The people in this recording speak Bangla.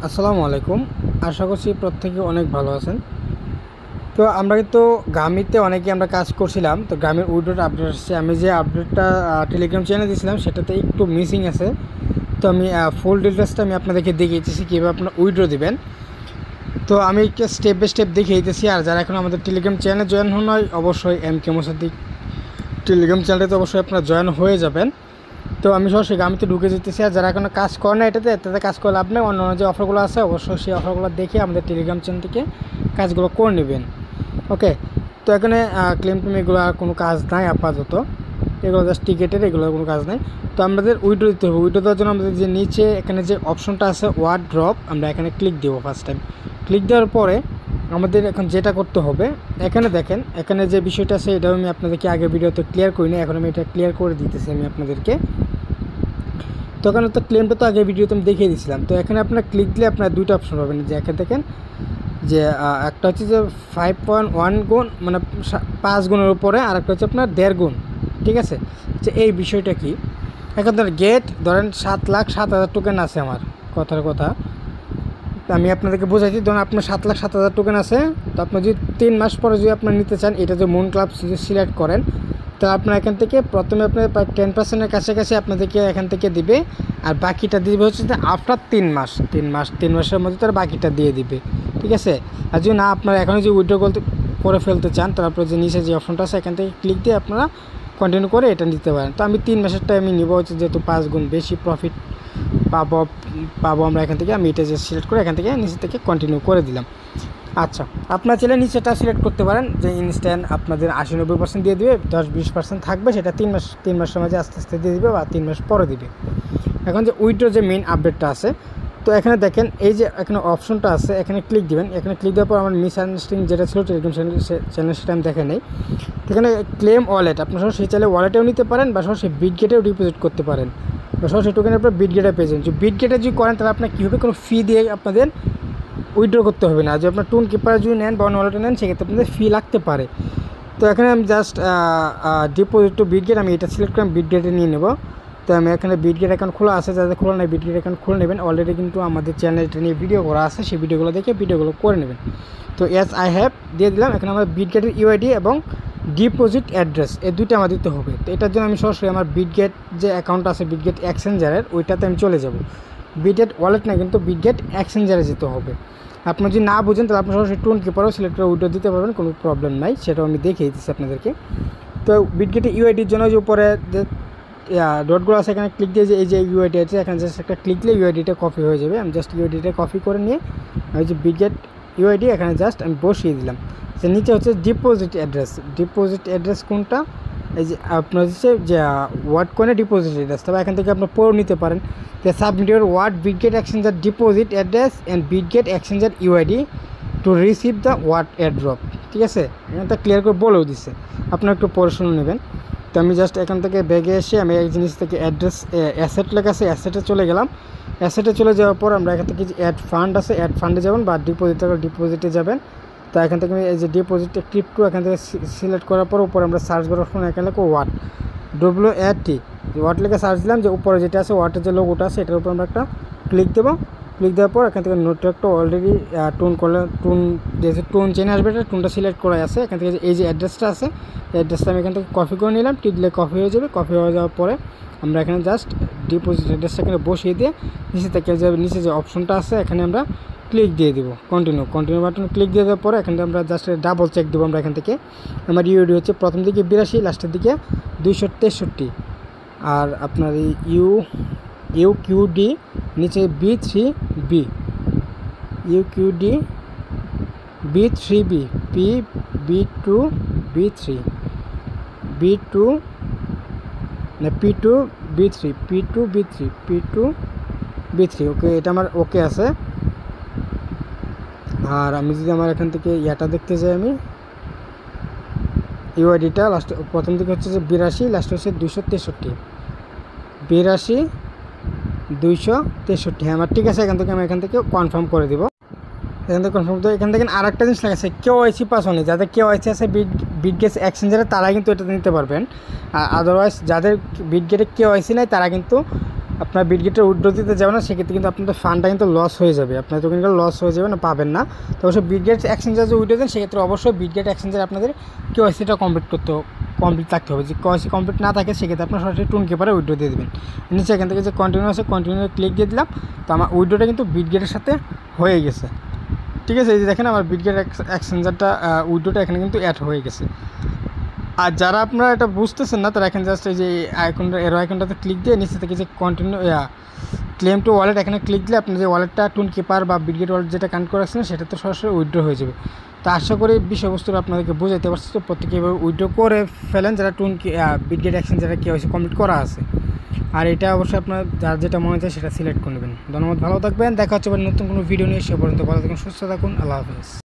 আসসালামু আলাইকুম। আশা করছি প্রত্যেকে অনেক ভালো আছেন। তো আমরা কিন্তু গ্রামীতে অনেকেই আমরা কাজ করছিলাম। তো গ্রামের উইড্রোর আপডেট আসছে। আমি যে আপডেটটা টেলিগ্রাম চ্যানেলে দিয়েছিলাম সেটাতে একটু মিসিং আছে। তো আমি ফুল ডিটেলসটা আমি আপনাদেরকে দেখিয়েছি কীভাবে আপনারা উইড্রো দিবেন। তো আমি স্টেপ বাই স্টেপ দেখিয়ে দিতেছি। আর যারা এখন আমাদের টেলিগ্রাম চ্যানেলে জয়েন হন হয় অবশ্যই MK মোসাদ্দিক টেলিগ্রাম চ্যানেলটাতে অবশ্যই আপনারা জয়েন হয়ে যাবেন। তো আমি সরাসরি গ্রামীতে ঢুকে যেতেছি। আর যারা এখনো কাজ করে না এটাতে কাজ করে লাভ নেই। অন্য যে অফারগুলো আছে অবশ্যই সেই অফারগুলো দেখে আমাদের টেলিগ্রাম চ্যানেল থেকে কাজগুলো করে নেবেন। ওকে, তো এখানে ক্লেম টেম এগুলো আর কোনো কাজ নাই আপাতত, এগুলো জাস্ট টিকেটের, এগুলোর কোনো কাজ নাই। তো আমাদের উইড্রো দিতে হবে। উইড্রো দেওয়ার জন্য আমাদের যে নিচে এখানে যে অপশনটা আছে ওয়ার্ড ড্রপ, আমরা এখানে ক্লিক দেবো। ফার্স্ট টাইম ক্লিক দেওয়ার পরে আমাদের এখন যেটা করতে হবে, এখানে দেখেন এখানে যে বিষয়টা আছে এটাও আমি আপনাদেরকে আগে ভিডিওতে ক্লিয়ার করিনি, এখন আমি এটা ক্লিয়ার করে দিতেছি আমি আপনাদেরকে। তো এখানে তো ক্লেমটা তো আগে ভিডিওতে আমি দেখিয়ে দিয়েছিলাম। তো এখানে আপনার ক্লিক দিলে আপনার দুইটা অপশন পাবেন, যে এখানে দেখেন যে একটা হচ্ছে যে 5.1 গুণ মানে 5 গুণের উপরে, আর একটা হচ্ছে আপনার 1.5 গুণ। ঠিক আছে, যে এই বিষয়টা কি, এখন ধর গেট ধরেন 7,07,000 টোকেন আছে আমার কথার কথা। আমি আপনাদেরকে বোঝাইছি, ধরুন আপনার 7,07,000 টোকেন আছে। তো আপনি যদি 3 মাস পরে যদি আপনার নিতে চান, এটা যে মুন ক্লাব যদি সিলেক্ট করেন, তো আপনার এখান থেকে প্রথমে আপনার প্রায় 10%-এর কাছাকাছি আপনাদেরকে এখান থেকে দিবে। আর বাকিটা দিবে হচ্ছে যে আফটার 3 মাসের মধ্যে তারা বাকিটা দিয়ে দিবে। ঠিক আছে, আর যদি না আপনারা এখনও যদি উইথড্র করে ফেলতে চান, তারপরে যে নিচে যে অপশনটা আছে এখান থেকে ক্লিক দিয়ে আপনারা কন্টিনিউ করে এটা নিতে পারেন। তো আমি 3 মাসেরটা আমি নিব হচ্ছে, যেহেতু 5 গুণ বেশি প্রফিট পাবো আমরা এখান থেকে। আমি এটা যে সিলেক্ট করে এখান থেকে নিচে থেকে কন্টিনিউ করে দিলাম। আচ্ছা, আপনার চাইলে নিচেটা সিলেক্ট করতে পারেন যে ইনস্ট্যান্ট আপনাদের 80-90% দিয়ে দিবে, 10-20% থাকবে, সেটা 3 মাসের মাঝে আস্তে আস্তে দিয়ে দিবে বা 3 মাস পরে দিবে। এখন যে উইথড্র যে মেইন আপডেটটা আছে, তো এখানে দেখেন এই যে এখানে অপশনটা আছে, এখানে ক্লিক দিবেন। এখানে ক্লিক দেওয়ার পর আমার মিসআন্ডারস্ট্যান্ডিং যেটা ছিল টেলিগ্রাম চ্যানেল সেটা আমি দেখে নেই। এখানে ক্লেম ওয়ালেট, আপনার সরাসরি চাইলে ওয়ালেটেও নিতে পারেন বা সরাসরি বিটগেটেও ডিপোজিট করতে পারেন, বা সরাসরি টোকেনের পর বিটগেটে পেয়ে যাবেন। যে বিটগেটে যদি করেন তাহলে আপনার কী হবে, কোনো ফি দিয়ে আপনাদের উইথড্র করতে হবে না। যে আপনার টুন কিপারে যদি নেন বা অন্য ওয়ালেটে নেন, সেক্ষেত্রে আপনাদের ফি লাগতে পারে। তো এখানে আমি জাস্ট ডিপোজিট টু বিটগেট, আমি এটা সিলেক্ট করে আমি বিটগেটে নিয়ে নেব। তো আমি এখানে বিটগেট অ্যাকাউন্ট খোলা আছে, যাদের খোলা নেই বিটগেট অ্যাকাউন্ট খুলে নেবেন। অলরেডি কিন্তু আমাদের চ্যানেলটা নিয়ে ভিডিও করা আছে, সেই ভিডিওগুলো দেখে ভিডিওগুলো করে নেবেন। তো এস আই হ্যাভ দিয়ে দিলাম। এখানে আমার বিটগেটের ইউআইডি এবং ডিপোজিট অ্যাড্রেস এই দুইটা আমার দিতে হবে। তো এটার জন্য আমি সরাসরি আমার বিটগেট যে অ্যাকাউন্ট আছে বিটগেট এক্সচেঞ্জারের, ওইটাতে আমি চলে যাব। বিটগেট ওয়ালেট না, কিন্তু বিটগেট এক্সচেঞ্জারে যেতে হবে। আপনি যদি না বুঝেন তাহলে আপনার সরাসরি টুন কিপারও সিলেক্ট করে উইথড্র দিতে পারবেন, কোনো প্রবলেম নাই, সেটাও আমি দেখিয়ে দিচ্ছি আপনাদেরকে। তো বিটগেটের ইউআইডির জন্য যে উপরে যে ডটগুলো আছে এখানে ক্লিক দিয়ে যে এই যে ইউআইডি আছে, এখানে জাস্ট একটা ক্লিক দিলে ইউআইডিটা কপি হয়ে যাবে। আমি জাস্ট ইউআইডিটা কপি করে নিয়ে ওই যে বিটগেট ইউআইডি এখানে জাস্ট আমি বসিয়ে দিলাম। যে নিচে হচ্ছে ডিপোজিট অ্যাড্রেস কোনটা, এই যে আপনার হচ্ছে যে ওয়ার্ড কয়েনে ডিপোজিট অ্যাড্রেস, তবে এখান থেকে আপনার পড়ে নিতে পারেন যে submit your ward Bitget exchanger deposit address and Bitget exchanger UID to receive the ward airdrop. ঠিক আছে, এখানে তো ক্লিয়ার করে বলেও দিচ্ছে, আপনারা একটু পড়াশোনা নেবেন। তো আমি জাস্ট এখান থেকে ব্যাগে এসে আমি এক জিনিস থেকে অ্যাড্রেস অ্যাসেট লেখা আছে, অ্যাসেটে চলে গেলাম। অ্যাসেটে চলে যাওয়ার পর আমরা এখান থেকে যে অ্যাড ফান্ড আছে, অ্যাড ফান্ডে যাবেন বা ডিপোজিটে যাবেন। তো এখান থেকে এই যে ডিপোজিটে ক্রিপ্টো এখান থেকে সিলেক্ট করার পর উপরে আমরা সার্চ করার সময় এখানে লেখো ওয়াট, WAT ওয়াট লিখে সার্চ দিলাম। যে উপরে যেটা আছে ওয়াটের যে লোগোটা আছে এটার উপর আমরা একটা ক্লিক দেবো। ক্লিক দেওয়ার পর এখান থেকে নেটওয়ার্কটা অলরেডি টোন করলে যেহেতু টোন চেনে আসবে, এটা টোনটা সিলেক্ট করা আছে। এখান থেকে এই যে অ্যাড্রেসটা আছে, অ্যাড্রেসটা আমি এখান থেকে কপি করে নিলাম। টিপ দিলে কপি হয়ে যাবে। কপি হয়ে যাওয়ার পরে আমরা এখানে জাস্ট ডিপোজিট অ্যাড্রেসটা এখানে বসিয়ে দিয়ে নিচে থেকে যাবে, নিচে যে অপশনটা আছে এখানে আমরা ক্লিক দিয়ে দেবো। কন্টিনিউ বাটন ক্লিক দিয়ে দেওয়ার পরে এখানে আমরা জাস্ট ডাবল চেক দেবো। আমরা এখান থেকে আমার ইউডি হচ্ছে প্রথম দিকে 82, লাস্টের দিকে 263, আর আপনার UQD নিচে B3B, UQD B3B, B2 B3 B2 না P2 B3 P2 B3 P2 B3। ওকে, এটা আমার ওকে আছে। আর আমি যদি আমার এখান থেকে ইয়াটা দেখতে যাই, আমি ইউআইডিটা লাস্ট প্রথম দিকে হচ্ছে যে 82, লাস্ট হচ্ছে 263, 82 263। হ্যাঁ, আমার ঠিক আছে। আমি এখান থেকে কনফার্ম করে দিব। এখান থেকে কনফার্ম তো এখান থেকে আরেকটা জিনিস লেগেছে KYC পাস অনলি, যাদের KYC আছে বিটগেট এক্সচেঞ্জারে তারা কিন্তু এটা নিতে পারবেন। আর আদারওয়াইজ যাদের বিটগেটে KYC নাই তারা কিন্তু আপনার বিটগেটের উইথড্র দিতে যাবে না, সেক্ষেত্রে কিন্তু আপনাদের ফান্ডটা কিন্তু লস হয়ে যাবে, আপনার টোকেনগুলো লস হয়ে যাবে না, পাবেন না। তো অবশ্যই বিটগেট এক্সচেঞ্জার যে উইথড্র দেন সেক্ষেত্রে অবশ্যই বিটগেট এক্সচেঞ্জার আপনাদের কেওয়াইসিটা কমপ্লিট থাকতে হবে। যে কেওয়াইসি কমপ্লিট না থাকে সেক্ষেত্রে আপনার সরাসরি টুন কিপারে উইথড্র দিয়ে দেবেন। নিচে এখান থেকে যে কন্টিনিউ আছে কন্টিনিউ ক্লিক দিয়ে দিলাম, তো আমার উইথড্রটা কিন্তু বিটগেটের সাথে হয়ে গেছে। ঠিক আছে, এই যে দেখেন আমার বিটগেট এক্সচেঞ্জারটা উইথড্রটা এখানে কিন্তু অ্যাড হয়ে গেছে। আর যারা আপনারা এটা বুঝতেছেন না তারা এখানে জাস্ট এই যে আইকনটা এরো আইকনটাতে ক্লিক দিয়ে নিচে থেকে যে কন্টিনিউ ক্লেম টু ওয়ালেট এখানে ক্লিক দিলে আপনার যে ওয়ালেটটা টুন কিপার বা বিটগেট ওয়ালেট যেটা কানেক্ট করে রাখছেন সেটা তো সরাসরি উইথড্র হয়ে যাবে। তো আশা করি বিষয়বস্তুটা আপনাদেরকে বোঝাতে পারছি। তো প্রত্যেকে এভাবে উইথড্র করে ফেলেন যারা বিটগেট এক্সচেঞ্জ যারা কেওয়াইসি কমপ্লিট করা আছে। আর এটা অবশ্যই আপনার যার যেটা মনে চায় সেটা সিলেক্ট করে নেবেন। ধন্যবাদ, ভালো থাকবেন, দেখা হচ্ছে নতুন কোনো ভিডিও নিয়ে। সে পর্যন্ত ভালো থাকুন, সুস্থ থাকুন, আল্লাহ হাফেজ।